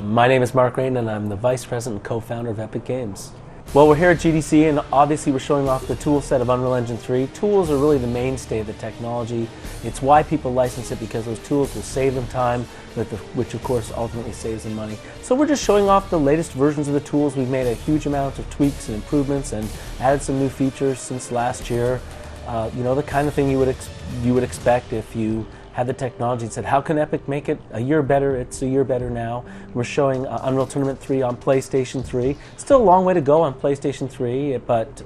My name is Mark Rain, and I'm the Vice President and Co-Founder of Epic Games. Well, we're here at GDC, and obviously we're showing off the tool set of Unreal Engine 3. Tools are really the mainstay of the technology. It's why people license it, because those tools will save them time, which of course ultimately saves them money. So we're just showing off the latest versions of the tools. We've made a huge amount of tweaks and improvements and added some new features since last year. You know, the kind of thing you would expect if you had the technology and said, how can Epic make it a year better? It's a year better now. We're showing Unreal Tournament 3 on PlayStation 3. Still a long way to go on PlayStation 3, but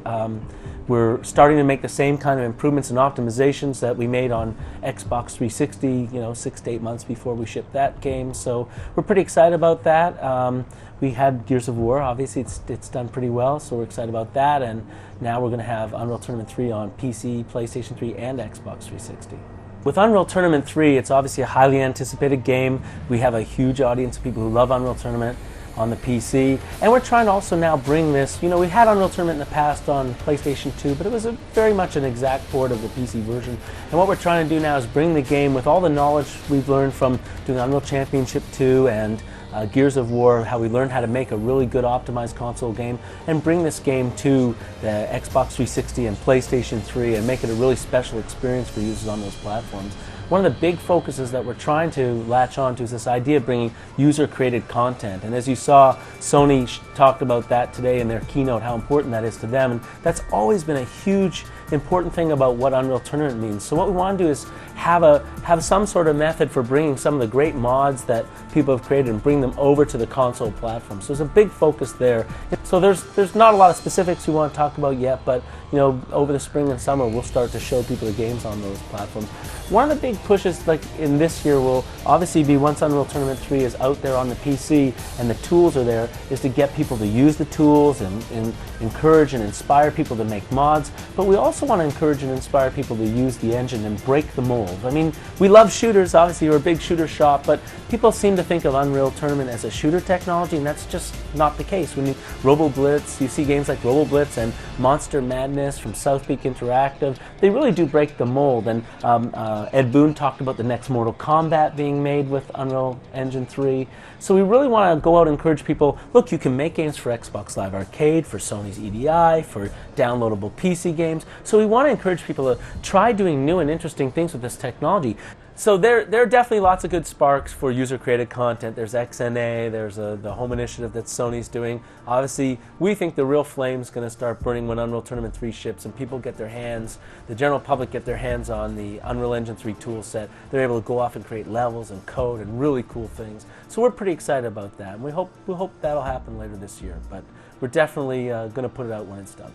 we're starting to make the same kind of improvements and optimizations that we made on Xbox 360, you know, 6 to 8 months before we shipped that game. So we're pretty excited about that. We had Gears of War. Obviously, it's done pretty well, so we're excited about that. And now we're going to have Unreal Tournament 3 on PC, PlayStation 3, and Xbox 360. With Unreal Tournament 3, it's obviously a highly anticipated game. We have a huge audience of people who love Unreal Tournament on the PC. And we're trying to also now bring this, you know, we had Unreal Tournament in the past on PlayStation 2, but it was very much an exact port of the PC version. And what we're trying to do now is bring the game with all the knowledge we've learned from doing Unreal Championship 2 and Gears of War, how we learned how to make a really good optimized console game, and bring this game to the Xbox 360 and PlayStation 3 and make it a really special experience for users on those platforms. One of the big focuses that we're trying to latch on to is this idea of bringing user-created content. And as you saw, Sony talked about that today in their keynote, how important that is to them. And that's always been a huge, important thing about what Unreal Tournament means. So what we want to do is have some sort of method for bringing some of the great mods that people have created and bring them over to the console platform. So there's a big focus there. So there's not a lot of specifics we want to talk about yet, but you know, over the spring and summer we'll start to show people the games on those platforms. One of the big pushes, like in this year, will obviously be, once Unreal Tournament 3 is out there on the PC and the tools are there, is to get people to use the tools and encourage and inspire people to make mods. But we also want to encourage and inspire people to use the engine and break the mold. I mean, we love shooters, obviously we're a big shooter shop, but people seem to think of Unreal Tournament as a shooter technology, and that's just not the case. When you Robo Blitz, you see games like Robo Blitz and Monster Madness from South Peak Interactive, they really do break the mold. And Ed Boon talked about the next Mortal Kombat being made with Unreal Engine 3. So we really want to go out and encourage people, look, you can make games for Xbox Live Arcade, for Sony's EDI, for downloadable PC games. So we want to encourage people to try doing new and interesting things with this technology. So there are definitely lots of good sparks for user-created content. There's XNA, there's the Home Initiative that Sony's doing. Obviously, we think the real flame's going to start burning when Unreal Tournament 3 ships and people get their hands, the general public get their hands on the Unreal Engine 3 tool set. They're able to go off and create levels and code and really cool things. So we're pretty excited about that, and we hope that'll happen later this year. But we're definitely going to put it out when it's done.